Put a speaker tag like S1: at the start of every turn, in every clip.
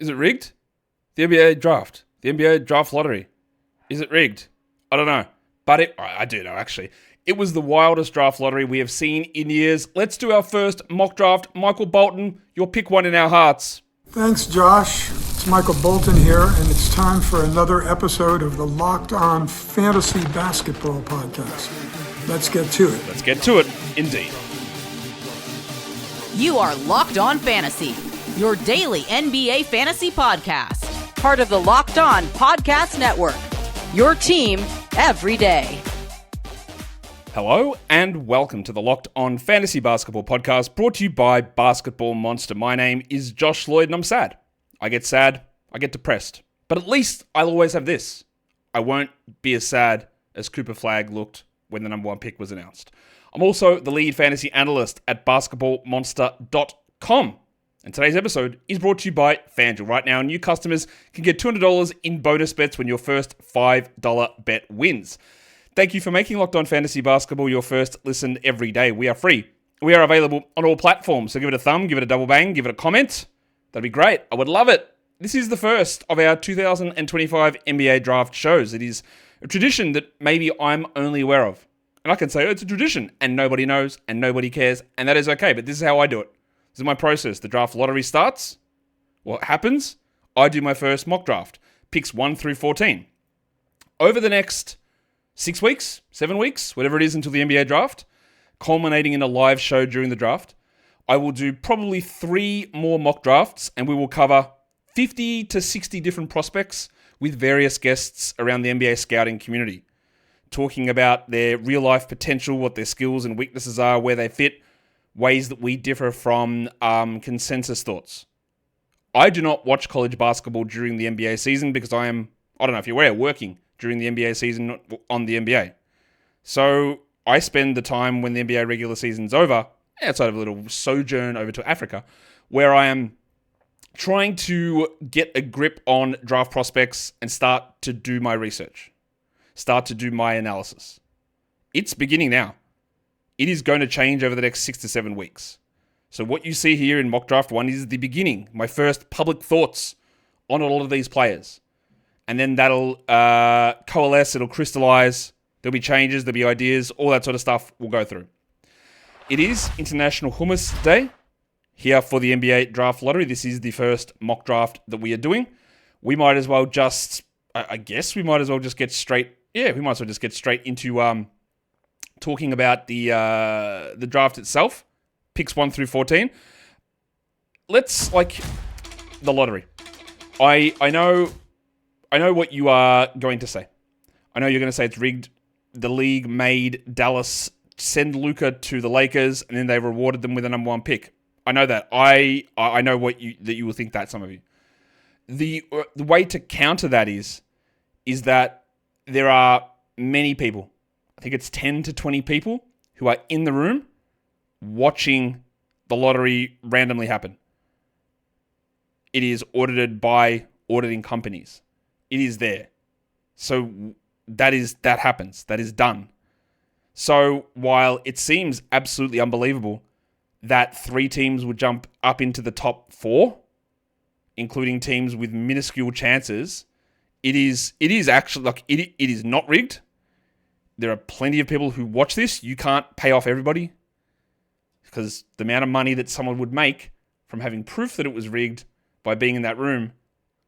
S1: Is it rigged? The NBA draft. The NBA draft lottery. Is it rigged? I don't know. But I do know, actually. It was the wildest draft lottery we have seen in years. Let's do our first mock draft. Michael Bolton, your pick one in our hearts.
S2: Thanks, Josh. It's Michael Bolton here, and it's time for another episode of the Locked On Fantasy Basketball Podcast. Let's get to it.
S1: Let's get to it, indeed.
S3: You are Locked On Fantasy, your daily NBA fantasy podcast. Part of the Locked On Podcast Network, your team every day.
S1: Hello and welcome to the Locked On Fantasy Basketball Podcast, brought to you by Basketball Monster. My name is Josh Lloyd and I'm sad. I get sad, I get depressed. But at least I'll always have this. I won't be as sad as Cooper Flagg looked when the number one pick was announced. I'm also the lead fantasy analyst at basketballmonster.com. And today's episode is brought to you by FanDuel. Right now, new customers can get $200 in bonus bets when your first $5 bet wins. Thank you for making Locked On Fantasy Basketball your first listen every day. We are free. We are available on all platforms. So give it a thumb, give it a double bang, give it a comment. That'd be great. I would love it. This is the first of our 2025 NBA draft shows. It is a tradition that maybe I'm only aware of. And I can say, it's a tradition, and nobody knows, and nobody cares, and that is okay. But this is how I do it. This is my process. The draft lottery starts. What happens? I do my first mock draft. Picks 1 through 14. Over the next 6 weeks, 7 weeks, whatever it is until the NBA draft, culminating in a live show during the draft, I will do probably 3 more mock drafts, and we will cover 50 to 60 different prospects with various guests around the NBA scouting community, talking about their real-life potential, what their skills and weaknesses are, where they fit, ways that we differ from consensus thoughts. I do not watch college basketball during the NBA season because I don't know if you're aware, working during the NBA season on the NBA. So I spend the time when the NBA regular season's over, outside of a little sojourn over to Africa, where I am trying to get a grip on draft prospects and start to do my research, start to do my analysis. It's beginning now. It is going to change over the next 6 to 7 weeks. So what you see here in Mock Draft 1 is the beginning, my first public thoughts on a lot of these players. And then that'll coalesce, it'll crystallize, there'll be changes, there'll be ideas, all that sort of stuff we'll go through. It is International Hummus Day here for the NBA Draft Lottery. This is the first mock draft that we are doing. We might as well just, I guess we might as well just get straight, into talking about the draft itself, picks 1 through 14. Let's, the lottery. I know what you are going to say. I know you're going to say it's rigged. The league made Dallas send Luka to the Lakers, and then they rewarded them with a number one pick. I know that. I know that you will think that, some of you. The way to counter that is that there are many people, I think it's 10 to 20 people, who are in the room watching the lottery randomly happen. It is audited by auditing companies. It is there. So that happens. That is done. So while it seems absolutely unbelievable that 3 teams would jump up into the top 4, including teams with minuscule chances, it is actually, it is not rigged. There are plenty of people who watch this. You can't pay off everybody because the amount of money that someone would make from having proof that it was rigged by being in that room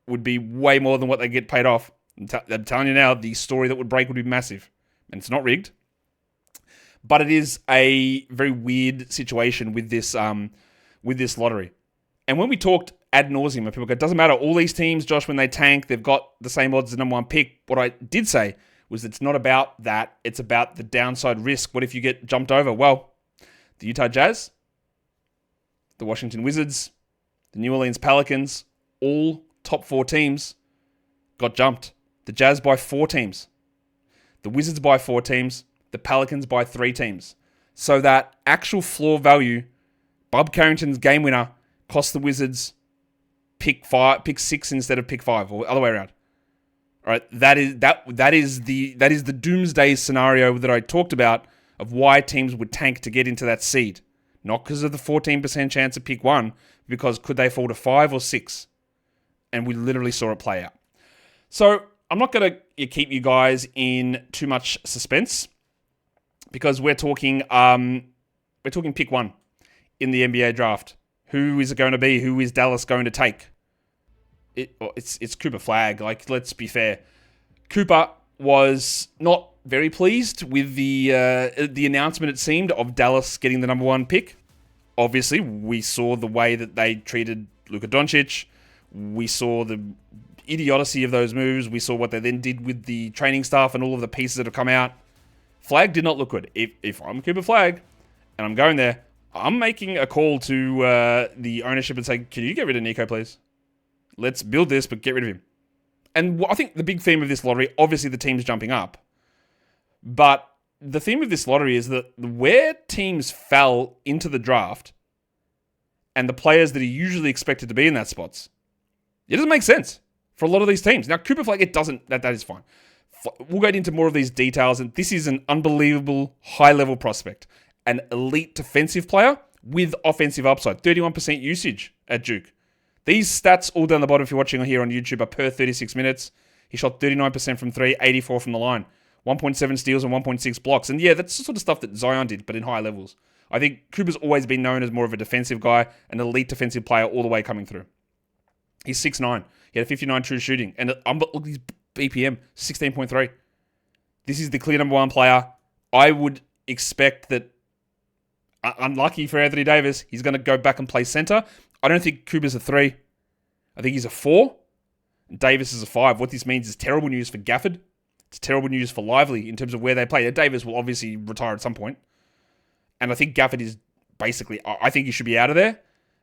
S1: would be way more than what they get paid off. I'm telling you now, the story that would break would be massive. And it's not rigged. But it is a very weird situation with this lottery. And when we talked ad nauseum, people go, it doesn't matter, all these teams, Josh, when they tank, they've got the same odds as the number one pick. What I did say was it's not about that. It's about the downside risk. What if you get jumped over? Well, the Utah Jazz, the Washington Wizards, the New Orleans Pelicans, all top 4 teams got jumped. The Jazz by 4 teams. The Wizards by 4 teams. The Pelicans by 3 teams. So that actual floor value, Bob Carrington's game winner, cost the Wizards pick 6 instead of pick 5, or the other way around. All right, that is the doomsday scenario that I talked about of why teams would tank to get into that seed. Not because of the 14% chance of pick 1, because could they fall to 5 or 6? and we literally saw it play out. So I'm not going to keep you guys in too much suspense because we're talking pick 1 in the NBA draft. Who is it going to be? Who is Dallas going to take? It's Cooper Flagg. Like, let's be fair. Cooper was not very pleased with the announcement, it seemed, of Dallas getting the number 1 pick. Obviously, we saw the way that they treated Luka Doncic. We saw the idiocy of those moves. We saw what they then did with the training staff and all of the pieces that have come out. Flagg did not look good. If I'm Cooper Flagg and I'm going there, I'm making a call to the ownership and saying, can you get rid of Nico, please? Let's build this, but get rid of him. And I think the big theme of this lottery, obviously the teams jumping up, but the theme of this lottery is that where teams fell into the draft and the players that are usually expected to be in that spots, it doesn't make sense for a lot of these teams. Now, Cooper Flagg, it doesn't. That is fine. We'll get into more of these details, and this is an unbelievable high-level prospect, an elite defensive player with offensive upside, 31% usage at Duke. These stats all down the bottom, if you're watching here on YouTube, are per 36 minutes. He shot 39% from 3, 84 from the line, 1.7 steals and 1.6 blocks. And yeah, that's the sort of stuff that Zion did, but in high levels. I think Cooper's always been known as more of a defensive guy, an elite defensive player all the way coming through. He's 6'9". He had a 59 true shooting. And look at his BPM, 16.3. This is the clear number 1 player. I would expect that, unlucky for Anthony Davis, he's going to go back and play center. I don't think Cooper's a 3. I think he's a 4. And Davis is a 5. What this means is terrible news for Gafford. It's terrible news for Lively in terms of where they play. Davis will obviously retire at some point. And I think Gafford is basically, I think he should be out of there.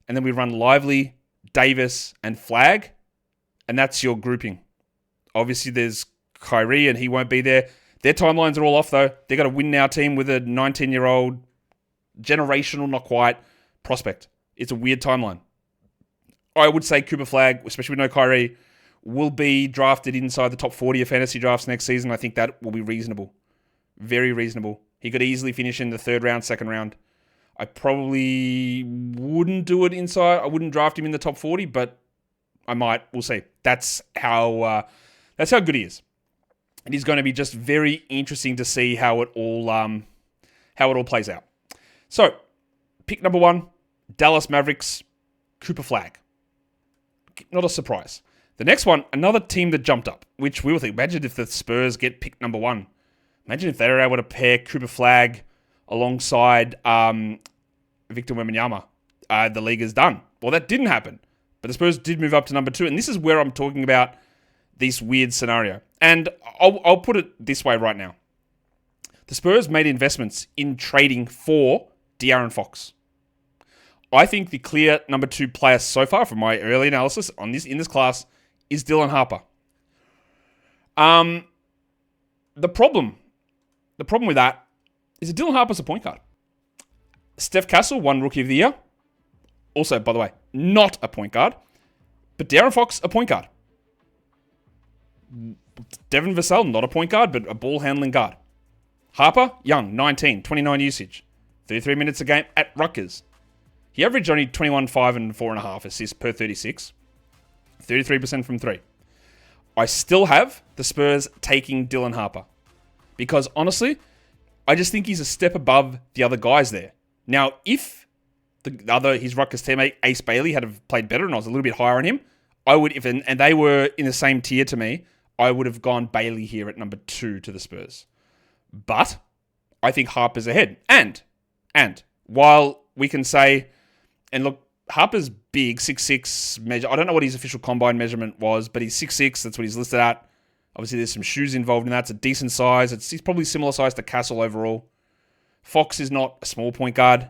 S1: And then we run Lively, Davis, and Flagg. And that's your grouping. Obviously, there's Kyrie, and he won't be there. Their timelines are all off, though. They got a win now team with a 19-year-old, generational, not quite, prospect. It's a weird timeline. I would say Cooper Flagg, especially with no Kyrie, will be drafted inside the top 40 of fantasy drafts next season. I think that will be reasonable. Very reasonable. He could easily finish in the 3rd round, 2nd round. I probably wouldn't do it inside. I wouldn't draft him in the top 40, but I might. We'll see. That's how good he is. It is going to be just very interesting to see how it all plays out. So, pick number 1, Dallas Mavericks, Cooper Flagg. Not a surprise. The next one, another team that jumped up, which we will think, imagine if the Spurs get pick number 1. Imagine if they were able to pair Cooper Flagg alongside Victor Wembanyama. The league is done. Well, that didn't happen. But the Spurs did move up to number 2, and this is where I'm talking about this weird scenario. And I'll put it this way right now. The Spurs made investments in trading for De'Aaron Fox. I think the clear number 2 player so far from my early analysis in this class is Dylan Harper. The problem with that is that Dylan Harper's a point guard. Steph Castle won Rookie of the Year. Also, by the way, not a point guard. But De'Aaron Fox, a point guard. Devin Vassell, not a point guard, but a ball-handling guard. Harper, young, 19, 29 usage. 33 minutes a game at Rutgers. He averaged only 21, 5, and 4.5 assists per 36. 33% from 3. I still have the Spurs taking Dylan Harper. Because, honestly, I just think he's a step above the other guys there. Now, if his Rutgers teammate, Ace Bailey, had have played better and I was a little bit higher on him, I would, and they were in the same tier to me, I would have gone Bailey here at number 2 to the Spurs. But I think Harper's ahead. And while we can say, and look, Harper's big, 6'6", measure. I don't know what his official combine measurement was, but he's 6'6", that's what he's listed at. Obviously, there's some shoes involved in that. It's a decent size. He's probably similar size to Castle overall. Fox is not a small point guard.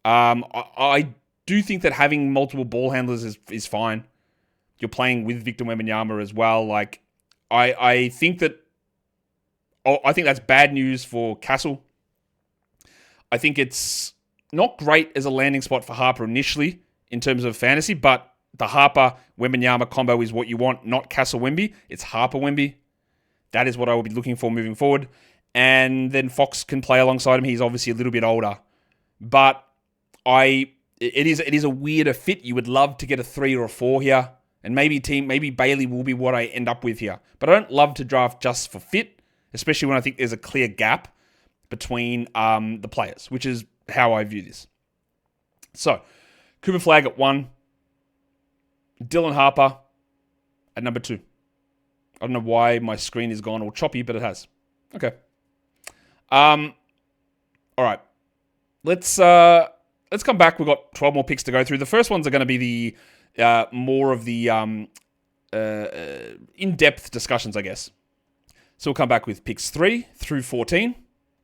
S1: I do think that having multiple ball handlers is fine. You're playing with Victor Wembanyama as well. Like, I think that's bad news for Castle. I think it's not great as a landing spot for Harper initially in terms of fantasy, but the Harper-Wembanyama combo is what you want, not Castle-Wemby. It's Harper-Wemby. That is what I will be looking for moving forward. And then Fox can play alongside him. He's obviously a little bit older. But it is a weirder fit. You would love to get a 3 or a 4 here. And maybe Bailey will be what I end up with here. But I don't love to draft just for fit, especially when I think there's a clear gap between the players, which is how I view this. So, Cooper Flagg at 1. Dylan Harper at number 2. I don't know why my screen is gone all choppy, but it has. Okay. All right. Let's come back. We've got 12 more picks to go through. The first ones are going to be the more of the in-depth discussions, I guess. So we'll come back with picks 3 through 14.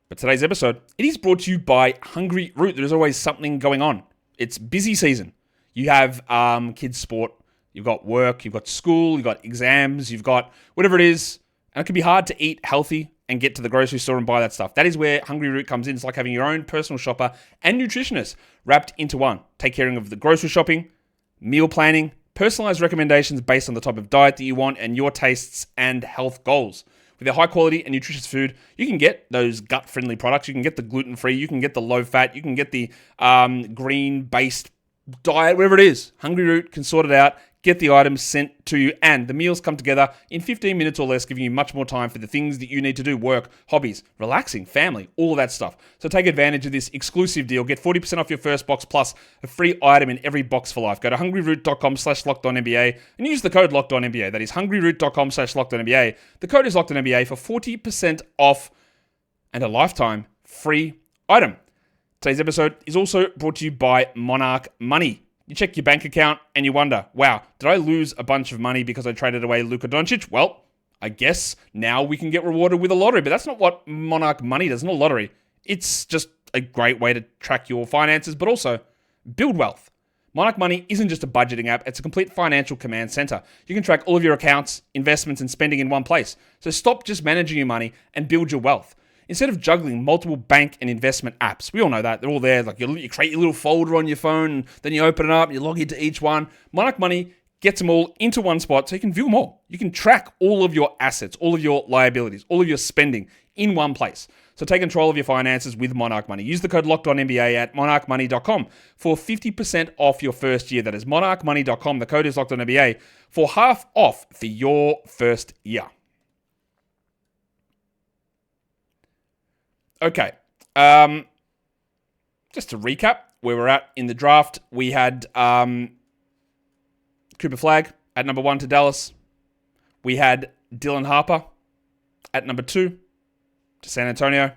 S1: But today's episode, it is brought to you by Hungry Root. There's always something going on. It's busy season. You have kids' sport, you've got work, you've got school, you've got exams, you've got whatever it is. And it can be hard to eat healthy and get to the grocery store and buy that stuff. That is where Hungry Root comes in. It's like having your own personal shopper and nutritionist wrapped into one. Take care of the grocery shopping, meal planning, personalized recommendations based on the type of diet that you want and your tastes and health goals. With their high quality and nutritious food, you can get those gut-friendly products. You can get the gluten-free, you can get the low-fat, you can get the green-based diet, whatever it is. Hungry Root can sort it out, get the items sent to you, and the meals come together in 15 minutes or less, giving you much more time for the things that you need to do, work, hobbies, relaxing, family, all of that stuff. So take advantage of this exclusive deal. Get 40% off your first box plus a free item in every box for life. Go to hungryroot.com/LockedOnNBA and use the code LockedOnNBA. That is hungryroot.com/LockedOnNBA. The code is LockedOnNBA for 40% off and a lifetime free item. Today's episode is also brought to you by Monarch Money. You check your bank account and you wonder, wow, did I lose a bunch of money because I traded away Luka Doncic? Well, I guess now we can get rewarded with a lottery, but that's not what Monarch Money does, not a lottery. It's just a great way to track your finances, but also build wealth. Monarch Money isn't just a budgeting app, it's a complete financial command center. You can track all of your accounts, investments, and spending in one place. So stop just managing your money and build your wealth. Instead of juggling multiple bank and investment apps, we all know that, they're all there. Like you create your little folder on your phone, and then you open it up, you log into each one. Monarch Money gets them all into one spot so you can view them all. You can track all of your assets, all of your liabilities, all of your spending in one place. So take control of your finances with Monarch Money. Use the code LockedOnNBA at monarchmoney.com for 50% off your first year. That is monarchmoney.com. The code is LockedOnNBA for half off for your first year. Okay, just to recap where we're at in the draft, we had Cooper Flagg at number 1 to Dallas. We had Dylan Harper at number 2 to San Antonio.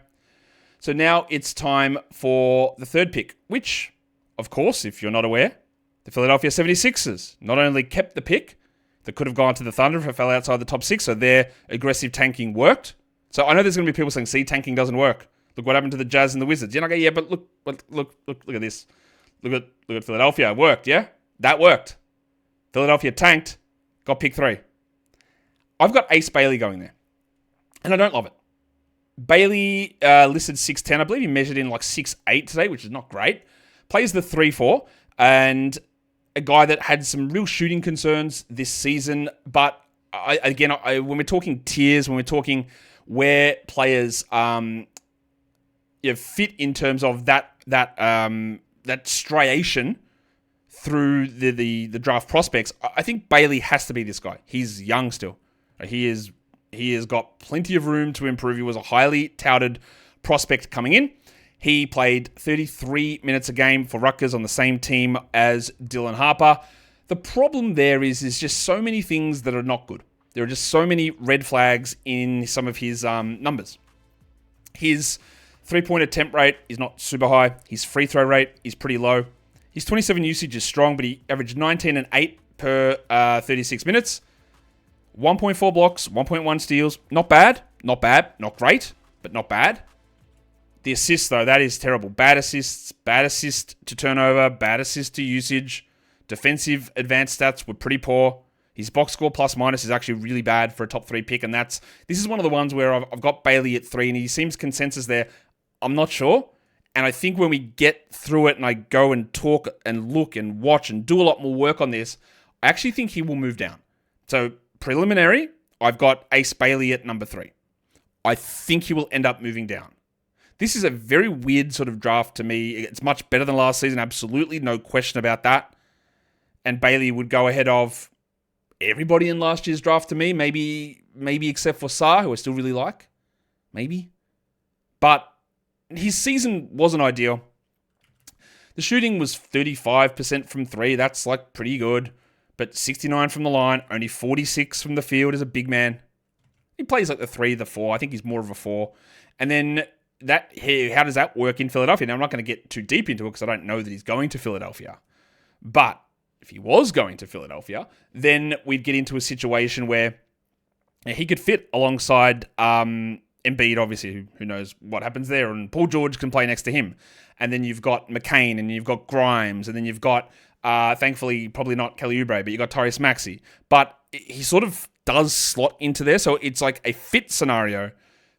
S1: So now it's time for the third pick, which, of course, if you're not aware, the Philadelphia 76ers not only kept the pick that could have gone to the Thunder if it fell outside the top 6, so their aggressive tanking worked. So I know there's going to be people saying, see, tanking doesn't work. Look what happened to the Jazz and the Wizards. You're not going, yeah, but look at this. Look at Philadelphia. It worked, yeah? That worked. Philadelphia tanked, got pick 3. I've got Ace Bailey going there, and I don't love it. Bailey listed 6'10". I believe he measured in like 6'8" today, which is not great. Plays the 3-4, and a guy that had some real shooting concerns this season. But when we're talking tiers, when we're talking where players fit in terms of that striation through the draft prospects, I think Bailey has to be this guy. He's young still. He has got plenty of room to improve. He was a highly touted prospect coming in. He played 33 minutes a game for Rutgers on the same team as Dylan Harper. The problem there is just so many things that are not good. There are just so many red flags in some of his numbers. His three-point attempt rate is not super high. His free throw rate is pretty low. His 27 usage is strong, but he averaged 19 and 8 per 36 minutes. 1.4 blocks, 1.1 steals. Not bad. Not great, but not bad. The assists, though, that is terrible. Bad assist to turnover, bad assist to usage. Defensive advanced stats were pretty poor. His box score plus minus is actually really bad for a top 3 pick, and this is one of the ones where I've got Bailey at 3, and he seems consensus there. I'm not sure, and I think when we get through it and I go and talk and look and watch and do a lot more work on this, I actually think he will move down. So preliminary, I've got Ace Bailey at number 3. I think he will end up moving down. This is a very weird sort of draft to me. It's much better than last season, absolutely, no question about that. And Bailey would go ahead of everybody in last year's draft to me, maybe except for Sarr, who I still really like. Maybe. But his season wasn't ideal. The shooting was 35% from 3. That's like pretty good. But 69 from the line, only 46 from the field as a big man. He plays like the 3, the 4. I think he's more of a 4. And then how does that work in Philadelphia? Now, I'm not going to get too deep into it because I don't know that he's going to Philadelphia. But if he was going to Philadelphia, then we'd get into a situation where he could fit alongside Embiid, obviously, who knows what happens there, and Paul George can play next to him. And then you've got McCain, and you've got Grimes, and then you've got, thankfully, probably not Kelly Oubre, but you've got Tyrese Maxey. But he sort of does slot into there, so it's like a fit scenario,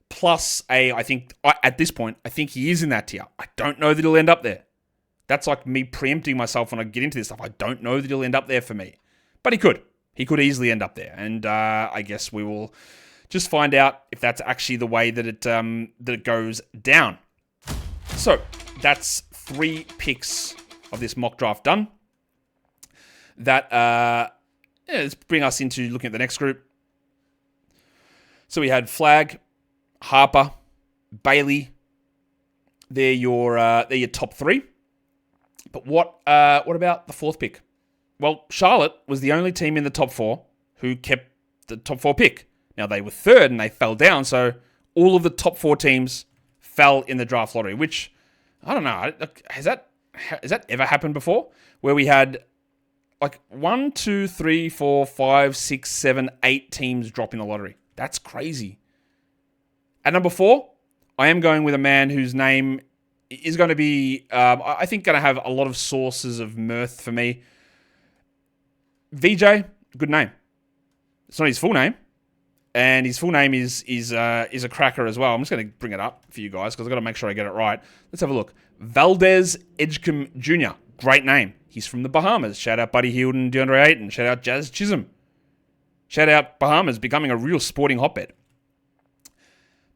S1: plus at this point, I think he is in that tier. I don't know that he'll end up there. That's like me preempting myself when I get into this stuff. I don't know that he'll end up there for me. But he could. He could easily end up there. And I guess we will just find out if that's actually the way that it goes down. So, that's 3 picks of this mock draft done. Let's bring us into looking at the next group. So we had Flagg, Harper, Bailey. They're your top 3. But what about the 4th pick? Well, Charlotte was the only team in the top 4 who kept the top 4 pick. Now, they were 3rd and they fell down, so all of the top 4 teams fell in the draft lottery, which, I don't know, has that ever happened before? Where we had like 1, 2, 3, 4, 5, 6, 7, 8 teams drop in the lottery. That's crazy. At number 4, I am going with a man whose name is going to be, I think, going to have a lot of sources of mirth for me. VJ, good name. It's not his full name. And his full name is a cracker as well. I'm just going to bring it up for you guys because I've got to make sure I get it right. Let's have a look. Valdez Edgecombe Jr. Great name. He's from the Bahamas. Shout out Buddy Hield and DeAndre Ayton. Shout out Jazz Chisholm. Shout out Bahamas becoming a real sporting hotbed.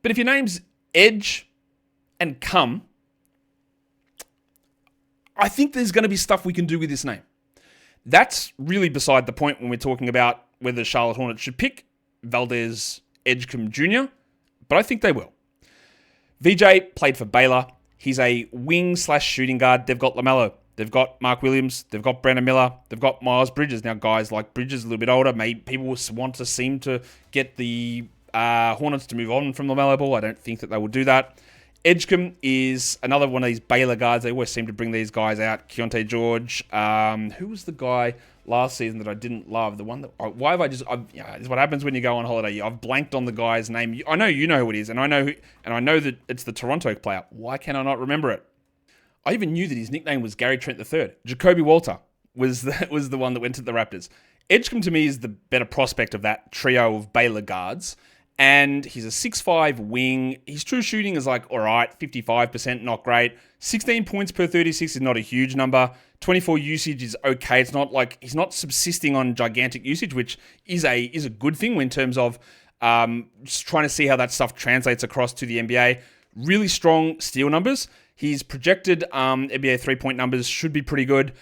S1: But if your name's Edge and Come, I think there's going to be stuff we can do with this name. That's really beside the point when we're talking about whether Charlotte Hornets should pick Valdez Edgecombe Jr., but I think they will. VJ played for Baylor. He's a wing/shooting guard. They've got LaMelo. They've got Mark Williams. They've got Brandon Miller. They've got Miles Bridges. Now, guys like Bridges, a little bit older. Maybe people seem to get the Hornets to move on from LaMelo Ball. I don't think that they will do that. Edgecombe is another one of these Baylor guards. They always seem to bring these guys out. Keontae George. Who was the guy last season that I didn't love? The one that... Why have I just... this is what happens when you go on holiday. I've blanked on the guy's name. I know you know who it is, and I know that it's the Toronto player. Why can I not remember it? I even knew that his nickname was Gary Trent III. Jacoby Walter was the one that went to the Raptors. Edgecombe, to me, is the better prospect of that trio of Baylor guards. And he's a 6'5 wing. His true shooting is like, all right, 55%, not great. 16 points per 36 is not a huge number. 24 usage is okay. It's not like he's not subsisting on gigantic usage, which is a good thing in terms of just trying to see how that stuff translates across to the NBA. Really strong steal numbers. His projected NBA 3-point numbers should be pretty good.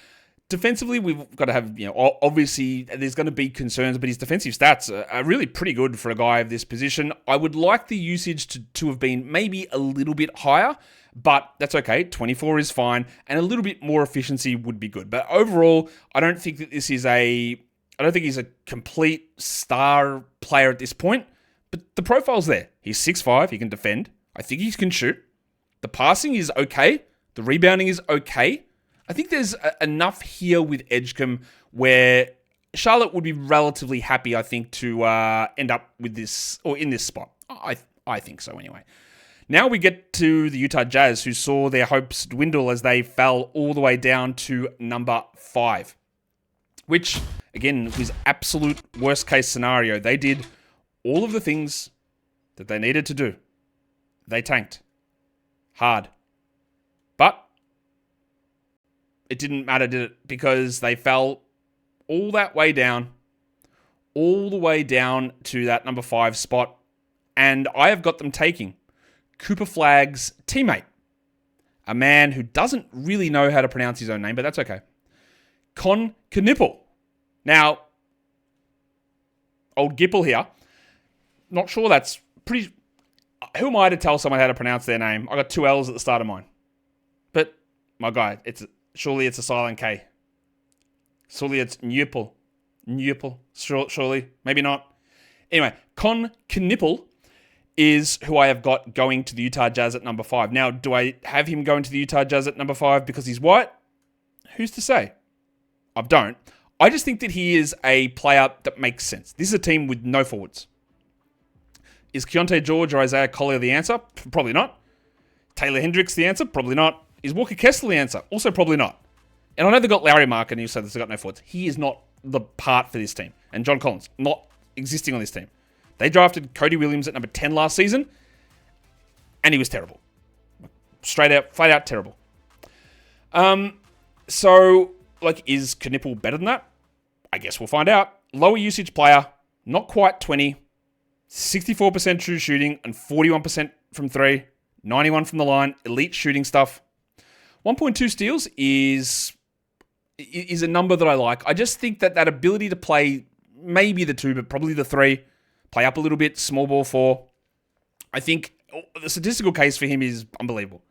S1: Defensively, we've got to have, obviously there's going to be concerns, but his defensive stats are really pretty good for a guy of this position. I would like the usage to have been maybe a little bit higher, but that's okay. 24 is fine, and a little bit more efficiency would be good. But overall, I don't think that he's a complete star player at this point, but the profile's there. He's 6'5", he can defend. I think he can shoot. The passing is okay. The rebounding is okay. I think there's enough here with Edgecombe where Charlotte would be relatively happy, I think, to end up with this, or in this spot. I think so anyway. Now we get to the Utah Jazz, who saw their hopes dwindle as they fell all the way down to number 5. Which, again, was absolute worst case scenario. They did all of the things that they needed to do. They tanked. Hard. But it didn't matter, did it? Because they fell all that way down, all the way down to that number 5 spot. And I have got them taking Cooper Flagg's teammate, a man who doesn't really know how to pronounce his own name, but that's okay. Kon Knueppel. Now, old Gipple here. Not sure that's pretty... Who am I to tell someone how to pronounce their name? I got 2 L's at the start of mine. But, my guy, surely it's a silent K. Surely it's Knueppel. Knueppel. Surely. Maybe not. Anyway, Kon Knueppel is who I have got going to the Utah Jazz at number 5. Now, do I have him going to the Utah Jazz at number 5 because he's white? Who's to say? I don't. I just think that he is a player that makes sense. This is a team with no forwards. Is Keontae George or Isaiah Collier the answer? Probably not. Taylor Hendricks the answer? Probably not. Is Walker Kessler the answer? Also probably not. And I know they've got Larry Mark and you said they've got no forwards. He is not the part for this team. And John Collins, not existing on this team. They drafted Cody Williams at number 10 last season, and he was terrible. Flat out terrible. So, is Knueppel better than that? I guess we'll find out. Lower usage player, not quite 20, 64% true shooting, and 41% from 3, 91 from the line, elite shooting stuff. 1.2 steals is a number that I like. I just think that ability to play maybe the 2, but probably the 3, play up a little bit, small ball 4. I think the statistical case for him is unbelievable.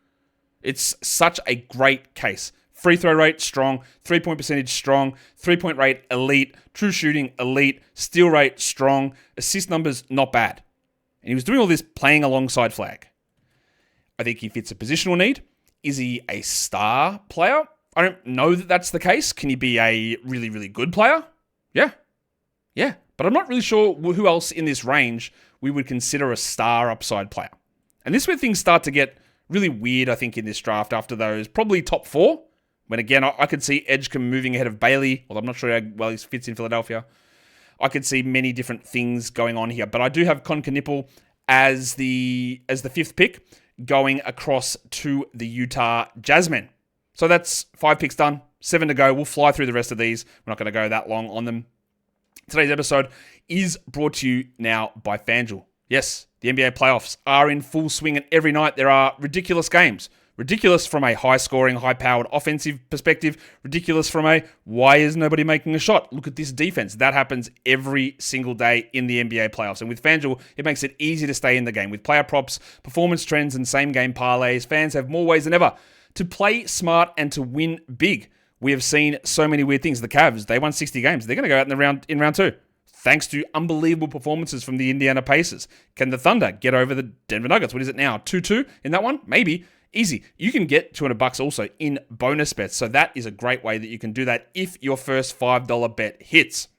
S1: It's such a great case. Free throw rate, strong. 3-point percentage, strong. 3-point rate, elite. True shooting, elite. Steal rate, strong. Assist numbers, not bad. And he was doing all this playing alongside Flagg. I think he fits a positional need. Is he a star player? I don't know that that's the case. Can he be a really, really good player? Yeah. But I'm not really sure who else in this range we would consider a star upside player. And this is where things start to get really weird, I think, in this draft after those probably top 4. When, again, I could see Edgecombe moving ahead of Bailey, although I'm not sure how well he fits in Philadelphia. I could see many different things going on here. But I do have Kon Knueppel as the 5th pick going across to the Utah Jazzmen. So that's 5 picks done, 7 to go. We'll fly through the rest of these. We're not going to go that long on them. Today's episode is brought to you now by FanDuel. Yes, the NBA playoffs are in full swing, and every night there are ridiculous games. Ridiculous from a high-scoring, high-powered offensive perspective. Ridiculous from a, why is nobody making a shot? Look at this defense. That happens every single day in the NBA playoffs. And with FanDuel, it makes it easy to stay in the game. With player props, performance trends, and same-game parlays, fans have more ways than ever to play smart and to win big. We have seen so many weird things. The Cavs, they won 60 games. They're going to go out in round 2. Thanks to unbelievable performances from the Indiana Pacers. Can the Thunder get over the Denver Nuggets? What is it now? 2-2 in that one? Maybe. Easy. You can get $200 also in bonus bets. So that is a great way that you can do that if your first $5 bet hits.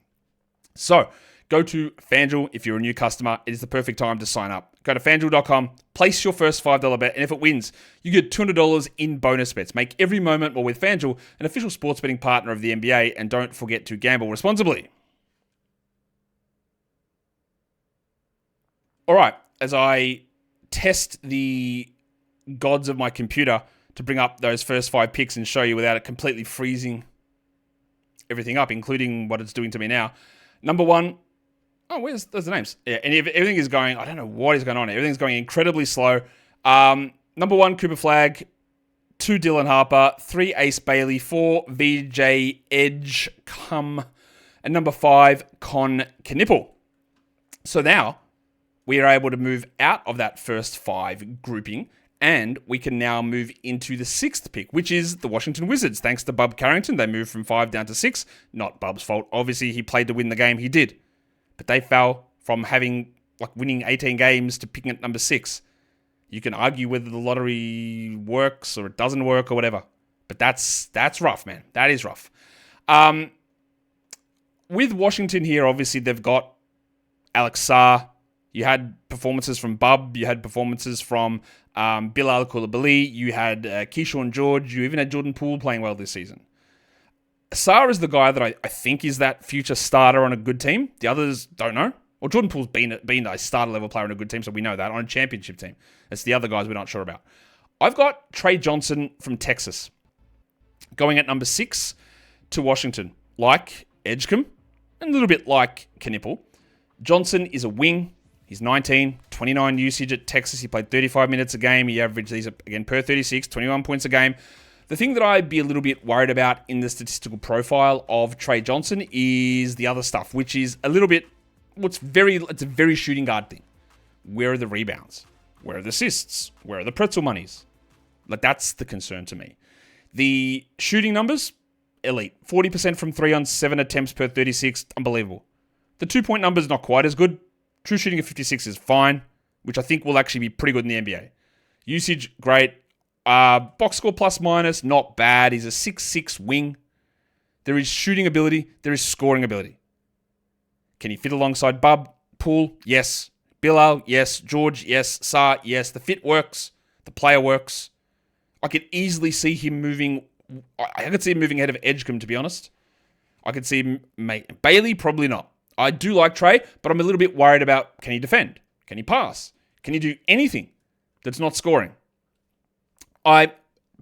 S1: So go to FanDuel if you're a new customer. It is the perfect time to sign up. Go to FanDuel.com, place your first $5 bet, and if it wins, you get $200 in bonus bets. Make every moment more with FanDuel, an official sports betting partner of the NBA, and don't forget to gamble responsibly. All right, as I test the gods of my computer to bring up those first 5 picks and show you without it completely freezing everything up, including what it's doing to me now. Number 1, there's the names. Yeah, and everything is going, I don't know what is going on here. Everything's going incredibly slow. Number 1, Cooper Flagg. 2, Dylan Harper. 3, Ace Bailey. 4, VJ Edgecombe. And number 5, Kon Knueppel. So now we are able to move out of that first 5 grouping, and we can now move into the 6th pick, which is the Washington Wizards. Thanks to Bub Carrington, they moved from 5 down to 6. Not Bub's fault. Obviously, he played to win the game. He did. But they fell from winning 18 games to picking at number 6. You can argue whether the lottery works or it doesn't work or whatever. But that's rough, man. That is rough. With Washington here, obviously, they've got Alex Sarr. You had performances from Bub. You had performances from Bilal Coulibaly. You had Keyshawn George. You even had Jordan Poole playing well this season. Sarr is the guy that I think is that future starter on a good team. The others don't know. Well, Jordan Poole's been a starter-level player on a good team, so we know that. On a championship team. It's the other guys we're not sure about. I've got Trey Johnson from Texas going at number 6 to Washington. Like Edgecombe, and a little bit like Knueppel. Johnson is a wing. He's 19, 29 usage at Texas. He played 35 minutes a game. He averaged these, again, per 36, 21 points a game. The thing that I'd be a little bit worried about in the statistical profile of Trey Johnson is the other stuff, which is a little bit it's a very shooting guard thing. Where are the rebounds? Where are the assists? Where are the pretzel monies? Like, that's the concern to me. The shooting numbers, elite. 40% from 3 on 7 attempts per 36, unbelievable. The 2-point numbers, not quite as good. True shooting of 56 is fine, which I think will actually be pretty good in the NBA. Usage, great. Box score plus minus, not bad. He's a 6'6 wing. There is shooting ability. There is scoring ability. Can he fit alongside Bub? Poole? Yes. Bilal? Yes. George? Yes. Sarr? Yes. The fit works. The player works. I could easily see him moving. I could see him moving ahead of Edgecombe, to be honest. I could see him. Bailey? Probably not. I do like Trey, but I'm a little bit worried about, can he defend? Can he pass? Can he do anything that's not scoring?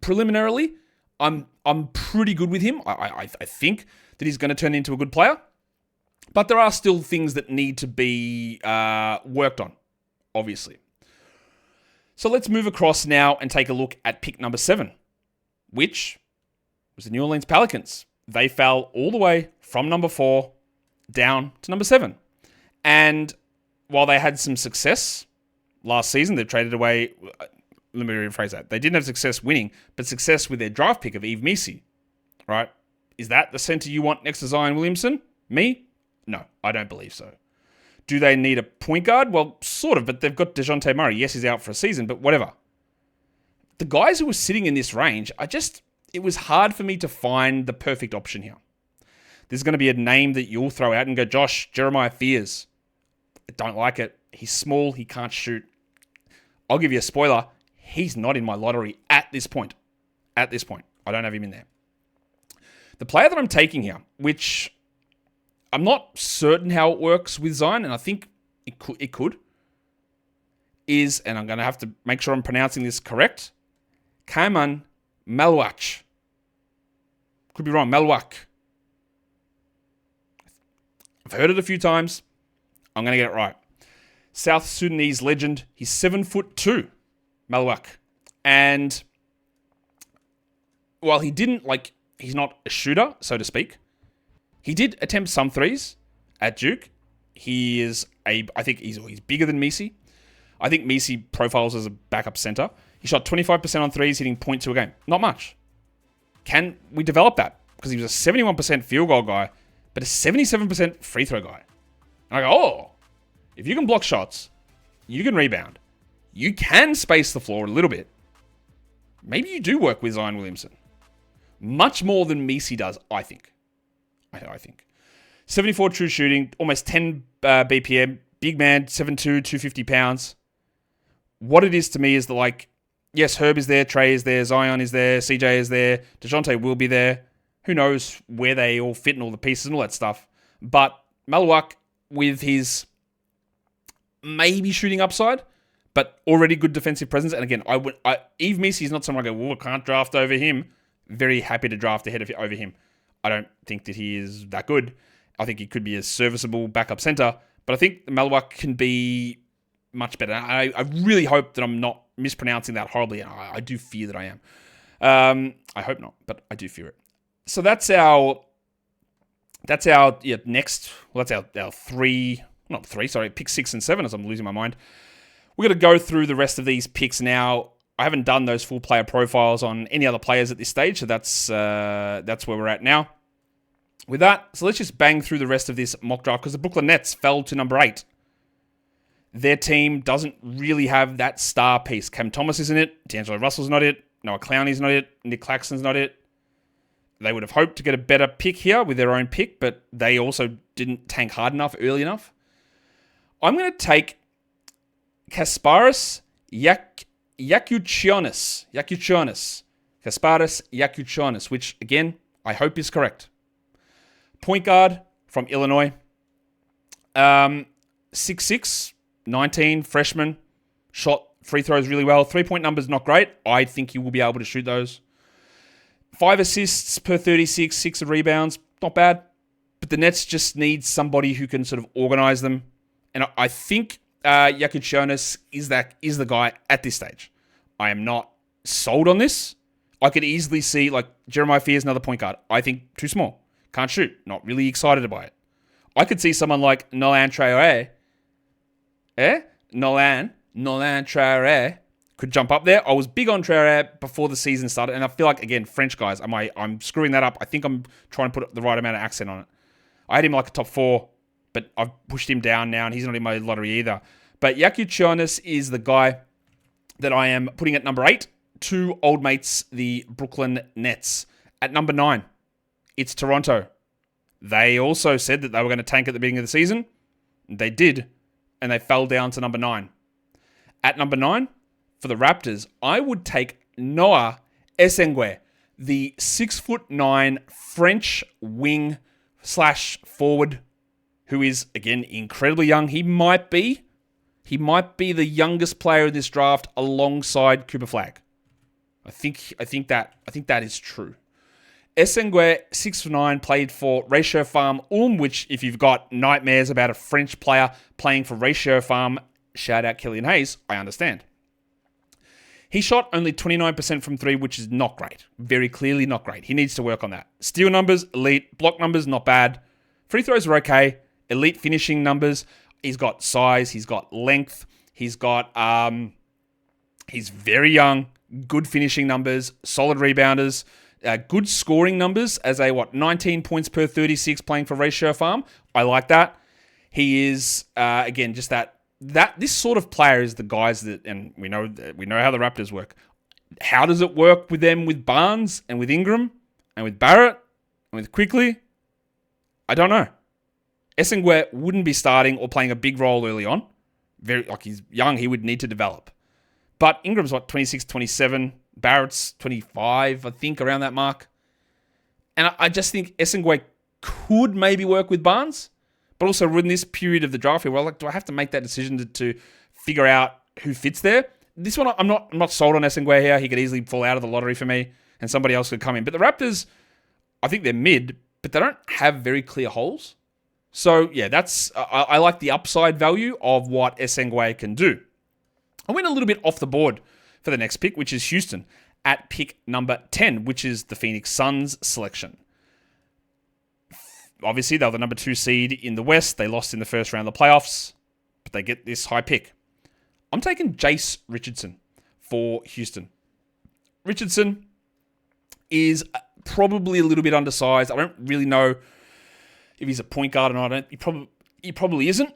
S1: Preliminarily, I'm pretty good with him. I think that he's going to turn into a good player. But there are still things that need to be worked on, obviously. So let's move across now and take a look at pick number 7, which was the New Orleans Pelicans. They fell all the way from number 4 down to number 7. And while they had some success last season, they've traded away... Let me rephrase that. They didn't have success winning, but success with their draft pick of Yves Missi, right? Is that the center you want next to Zion Williamson? Me? No, I don't believe so. Do they need a point guard? Well, sort of, but they've got DeJounte Murray. Yes, he's out for a season, but whatever. The guys who were sitting in this range, it was hard for me to find the perfect option here. There's going to be a name that you'll throw out and go, Josh, Jeremiah Fears. I don't like it. He's small. He can't shoot. I'll give you a spoiler. He's not in my lottery at this point. At this point. I don't have him in there. The player that I'm taking here, which I'm not certain how it works with Zion, and I think it could, is, and I'm going to have to make sure I'm pronouncing this correct, Kon Maluach. Could be wrong. Maluach. I've heard it a few times. I'm going to get it right. South Sudanese legend. He's 7'2", Maluach. And while he's not a shooter, so to speak, he did attempt some threes at Duke. I think he's bigger than Missi. I think Missi profiles as a backup center. He shot 25% on threes, hitting 0.2 a game. Not much. Can we develop that? Because he was a 71% field goal guy, but a 77% free throw guy. And I go, if you can block shots, you can rebound, you can space the floor a little bit, maybe you do work with Zion Williamson. Much more than Missi does, I think. I think. 74 true shooting, almost 10 BPM, big man, 7'2", 250 pounds. What it is to me is that, yes, Herb is there, Trey is there, Zion is there, CJ is there, DeJounte will be there. Who knows where they all fit and all the pieces and all that stuff. But Maluach, with his maybe shooting upside, but already good defensive presence. And again, Yves Missi is not someone I go, I can't draft over him. Very happy to draft over him. I don't think that he is that good. I think he could be a serviceable backup center, but I think Maluach can be much better. I really hope that I'm not mispronouncing that horribly. I do fear that I am. I hope not, but I do fear it. So that's our next. Well, that's our pick 6 and 7 as I'm losing my mind. We're going to go through the rest of these picks now. I haven't done those full player profiles on any other players at this stage, so that's where we're at now. With that, so let's just bang through the rest of this mock draft because the Brooklyn Nets fell to number 8. Their team doesn't really have that star piece. Cam Thomas isn't it. D'Angelo Russell's not it. Noah Clowney's not it. Nick Claxton's not it. They would have hoped to get a better pick here with their own pick, but they also didn't tank hard enough early enough. I'm going to take Kasparas Yakuchionis. Kasparas Yakuchionis, which, again, I hope is correct. Point guard from Illinois. 6'6", 19, freshman. Shot free throws really well. 3-point numbers not great. I think he will be able to shoot those. 5 assists per 36, 6 rebounds. Not bad. But the Nets just need somebody who can sort of organize them. And I think Yakuchionis is the guy at this stage. I am not sold on this. I could easily see, Jeremiah Fears, another point guard. I think too small. Can't shoot. Not really excited by it. I could see someone like Nolan Traoré. Nolan Traoré could jump up there. I was big on Traoré before the season started, and I feel like, again, French guys, I'm screwing that up. I think I'm trying to put the right amount of accent on it. I had him like a top 4, but I've pushed him down now, and he's not in my lottery either. But Yakuchonis is the guy that I am putting at number 8. 2 old mates, the Brooklyn Nets. At number 9, it's Toronto. They also said that they were going to tank at the beginning of the season. They did, and they fell down to number 9. At number 9, for the Raptors, I would take Noah Essengue, the 6'9" French wing / forward, who is, again, incredibly young. He might be the youngest player in this draft alongside Cooper Flagg. I think that is true. Essengue, 6'9", played for Ratio Farm Ulm, which, if you've got nightmares about a French player playing for Ratio Farm, shout out Killian Hayes, I understand. He shot only 29% from 3, which is not great. Very clearly not great. He needs to work on that. Steal numbers, elite. Block numbers, not bad. Free throws are okay. Elite finishing numbers. He's got size. He's got length. He's got, he's very young. Good finishing numbers. Solid rebounders. Good scoring numbers as 19 points per 36 playing for Ratio Farm. I like that. He is, again, just that this sort of player is the guys that, and we know how the Raptors work. How does it work with them, with Barnes and with Ingram and with Barrett and with Quickly? I don't know. Essengue wouldn't be starting or playing a big role early on. He's young, he would need to develop. But Ingram's 26, 27. Barrett's 25, I think, around that mark. And I just think Essengue could maybe work with Barnes. But also, we're in this period of the draft here, do I have to make that decision to figure out who fits there? This one, I'm not sold on Essengue here. He could easily fall out of the lottery for me, and somebody else could come in. But the Raptors, I think they're mid, but they don't have very clear holes. So, yeah, I like the upside value of what Essengue can do. I went a little bit off the board for the next pick, which is Houston, at pick number 10, which is the Phoenix Suns selection. Obviously, they were the number 2 seed in the West. They lost in the first round of the playoffs, but they get this high pick. I'm taking Jace Richardson for Houston. Richardson is probably a little bit undersized. I don't really know if he's a point guard or not. He probably isn't.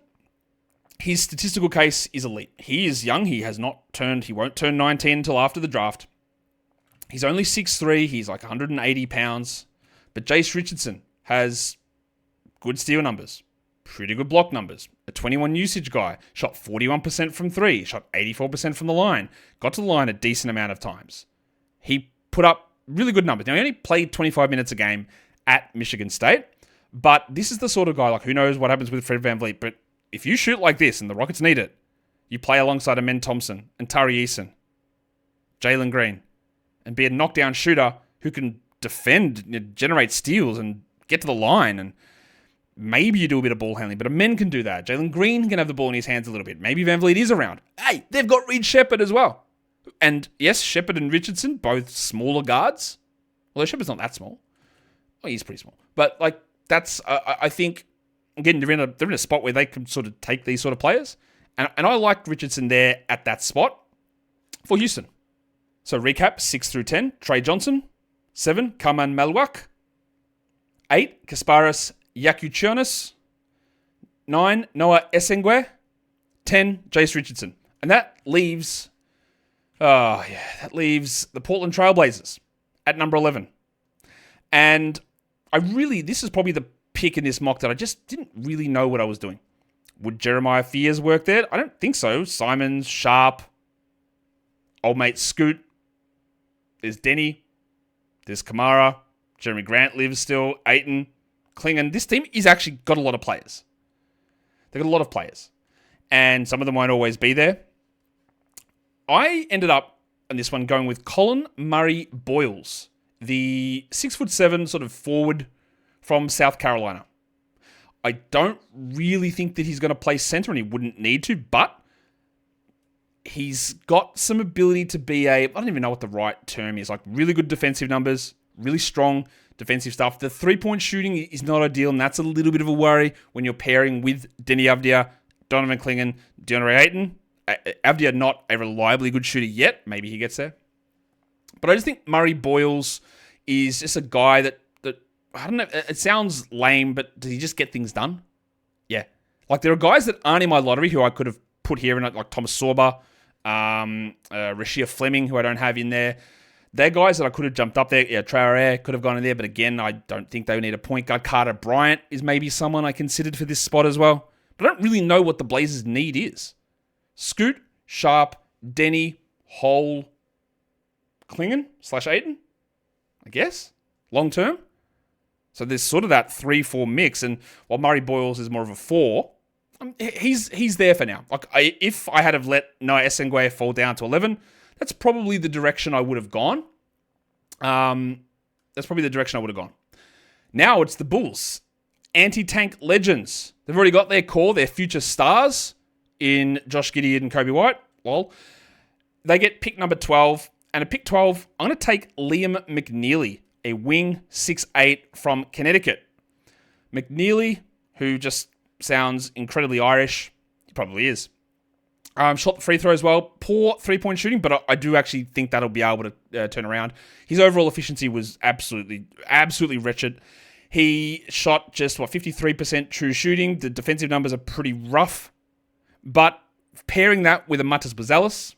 S1: His statistical case is elite. He is young. He won't turn 19 until after the draft. He's only 6'3". He's like 180 pounds. But Jace Richardson has good steal numbers, pretty good block numbers, a 21 usage guy, shot 41% from 3, shot 84% from the line, got to the line a decent amount of times. He put up really good numbers. Now, he only played 25 minutes a game at Michigan State, but this is the sort of guy, who knows what happens with Fred VanVleet, but if you shoot like this and the Rockets need it, you play alongside Amen Thompson and Tari Eason, Jalen Green, and be a knockdown shooter who can defend, generate steals, and get to the line, and maybe you do a bit of ball handling, but Amen can do that. Jalen Green can have the ball in his hands a little bit. Maybe VanVleet is around. Hey, they've got Reed Shepherd as well. And yes, Shepherd and Richardson, both smaller guards. Although Shepherd's not that small. Well, he's pretty small. But, that's, I think, again, they're in a spot where they can sort of take these sort of players. And I like Richardson there at that spot for Houston. So recap, 6 through 10, Trey Johnson. 7, Kaman Maluach. 8, Kasparas Yakuchonis. 9, Noah Essengue. 10, Jace Richardson. And that leaves the Portland Trailblazers at number 11. And this is probably the pick in this mock that I just didn't really know what I was doing. Would Jeremiah Fears work there? I don't think so. Simons, Sharp, old mate Scoot. There's Denny. There's Kamara. Jeremy Grant lives still. Ayton. Klingon. This team is actually got a lot of players. They've got a lot of players. And some of them won't always be there. I ended up, on this one, going with Colin Murray Boyles, the 6'7" sort of forward from South Carolina. I don't really think that he's going to play center, and he wouldn't need to, but he's got some ability to be I don't even know what the right term is, really good defensive numbers, really strong defensive stuff. The 3-point shooting is not ideal, and that's a little bit of a worry when you're pairing with Denny Avdia, Donovan Clingan, DeAndre Ayton. Avdia not a reliably good shooter yet. Maybe he gets there. But I just think Murray Boyles is just a guy that I don't know, it sounds lame, but does he just get things done? Yeah. Like, there are guys that aren't in my lottery who I could have put here, like Thomas Sorba, Rashia Fleming, who I don't have in there. They're guys that I could have jumped up there. Yeah, Traore could have gone in there, but again, I don't think they would need a point guard. Carter Bryant is maybe someone I considered for this spot as well. But I don't really know what the Blazers' need is. Scoot, Sharp, Denny, Hole, Clingan / Ayton, I guess, long term. So there's sort of that 3-4 mix, and while Murray Boyles is more of a 4, he's there for now. Like, if I had have let Noah Essengue fall down to 11, that's probably the direction I would have gone. Now it's the Bulls. Anti-tank legends. They've already got their core, their future stars in Josh Giddey and Kobe White. Well, they get pick number 12, and at pick 12, I'm going to take Liam McNeely, a wing 6'8" from Connecticut. McNeely, who just sounds incredibly Irish, he probably is. Shot the free throw as well. Poor 3-point shooting, but I do actually think that'll be able to turn around. His overall efficiency was absolutely wretched. He shot just, 53% true shooting. The defensive numbers are pretty rough. But pairing that with a Matas Buzelis,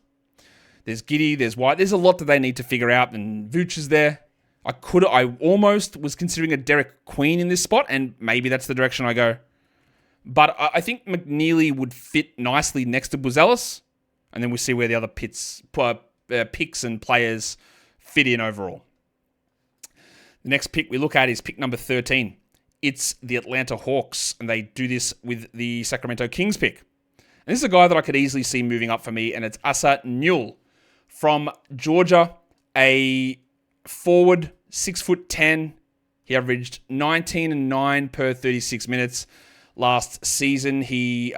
S1: there's Giddey, there's White. There's a lot that they need to figure out, and Vooch is there. I almost was considering a Derek Queen in this spot, and maybe that's the direction I go. But I think McNeely would fit nicely next to Buzelis, and then we see where the other picks and players fit in overall. The next pick we look at is pick number 13. It's the Atlanta Hawks, and they do this with the Sacramento Kings pick. And this is a guy that I could easily see moving up for me, and it's Asa Newell from Georgia, a forward, 6'10". He averaged 19 and 9 per 36 minutes last season. He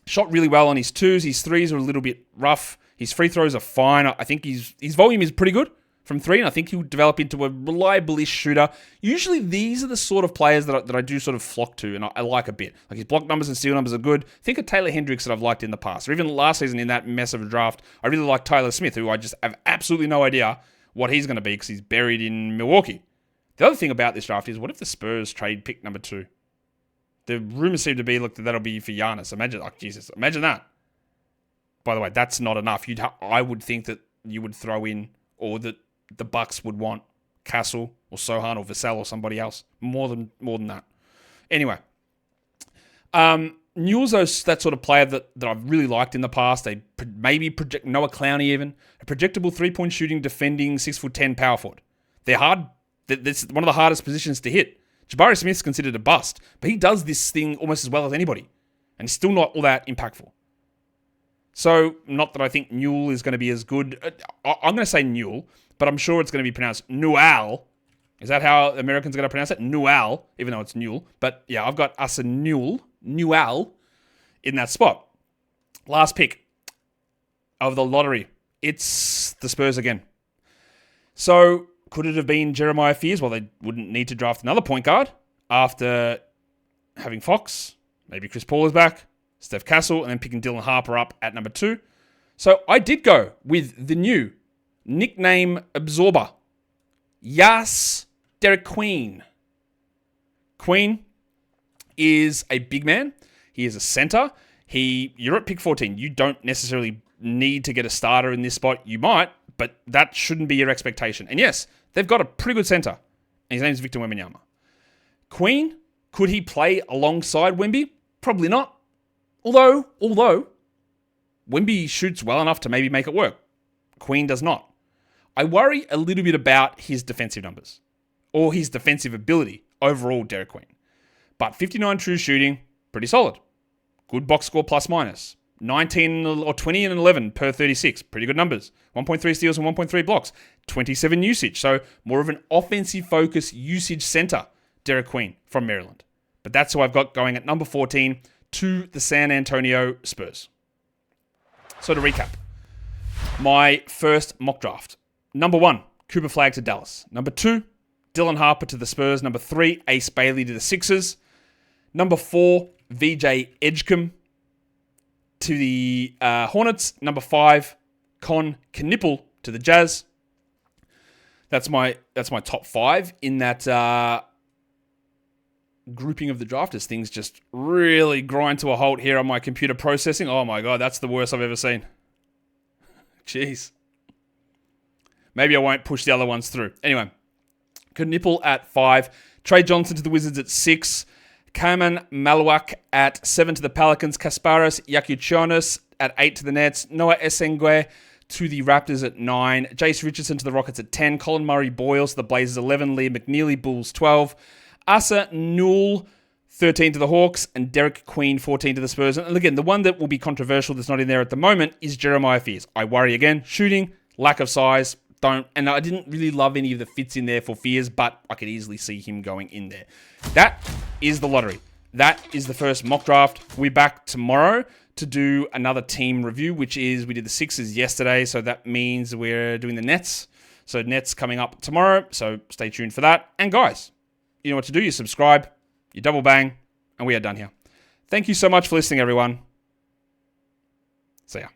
S1: shot really well on his twos. His threes are a little bit rough. His free throws are fine. I think his volume is pretty good from three, and I think he'll develop into a reliable-ish shooter. Usually, these are the sort of players that I do sort of flock to, and I like a bit. Like, his block numbers and steal numbers are good. Think of Taylor Hendricks that I've liked in the past, or even last season in that mess of a draft. I really like Tyler Smith, who I just have absolutely no idea what he's going to be because he's buried in Milwaukee. The other thing about this draft is, what if the Spurs trade pick number 2? The rumors seem to be, look, that'll be for Giannis. Imagine that. By the way, that's not enough. I would think that you would throw in, or that the Bucks would want Castle or Sohan or Vassell or somebody else more than that. Anyway, Newell's that sort of player that I've really liked in the past. They maybe project Noah Clowney even, a projectable 3-point shooting, defending 6'10" power forward. They're hard. That's one of the hardest positions to hit. Jabari Smith's considered a bust, but he does this thing almost as well as anybody, and he's still not all that impactful. So, not that I think Newell is going to be as good. I'm going to say Newell, but I'm sure it's going to be pronounced Newell. Is that how Americans are going to pronounce it? Newell, even though it's Newell. But yeah, I've got Asa Newell in that spot. Last pick of the lottery. It's the Spurs again. So, could it have been Jeremiah Fears? Well, they wouldn't need to draft another point guard after having Fox. Maybe Chris Paul is back. Steph Castle, and then picking Dylan Harper up at number 2. So I did go with the new nickname absorber. Yas Derek Queen. Queen is a big man. He is a center. You're at pick 14. You don't necessarily need to get a starter in this spot. You might, but that shouldn't be your expectation. And yes, they've got a pretty good center. And his name is Victor Wembanyama. Queen, could he play alongside Wemby? Probably not. Although, Wemby shoots well enough to maybe make it work. Queen does not. I worry a little bit about his defensive numbers, or his defensive ability overall, Derek Queen. But 59 true shooting, pretty solid. Good box score plus minus. 19 or 20 and 11 per 36, pretty good numbers. 1.3 steals and 1.3 blocks. 27 usage, so more of an offensive focus usage center, Derek Queen from Maryland. But that's who I've got going at number 14 to the San Antonio Spurs. So to recap, my first mock draft. Number 1, Cooper Flagg to Dallas. Number 2, Dylan Dylan Harper to the Spurs. Number 3, Ace Bailey to the Sixers. Number 4, VJ Edgecombe to the Hornets. Number 5, Kon Knueppel to the Jazz. That's my top 5 in that grouping of the draft as things just really grind to a halt here on my computer processing. Oh my God, that's the worst I've ever seen. Jeez. Maybe I won't push the other ones through. Anyway, Knueppel at 5. Trey Johnson to the Wizards at 6. Kaman Maluach at 7 to the Pelicans. Kasparas Yakuchionis at 8 to the Nets. Noah Esengwe to the Raptors at 9. Jace Richardson to the Rockets at 10. Colin Murray Boyles to the Blazers 11. Liam McNeely Bulls 12. Asa Newell 13 to the Hawks. And Derek Queen 14 to the Spurs. And again, the one that will be controversial that's not in there at the moment is Jeremiah Fears. I worry again. Shooting, lack of size. And I didn't really love any of the fits in there for Fears, but I could easily see him going in there. That is the lottery. That is the first mock draft. We'll be back tomorrow to do another team review, which is, we did the Sixers yesterday, so that means we're doing the Nets. So Nets coming up tomorrow, so stay tuned for that. And guys, you know what to do. You subscribe, you double bang, and we are done here. Thank you so much for listening, everyone. See ya.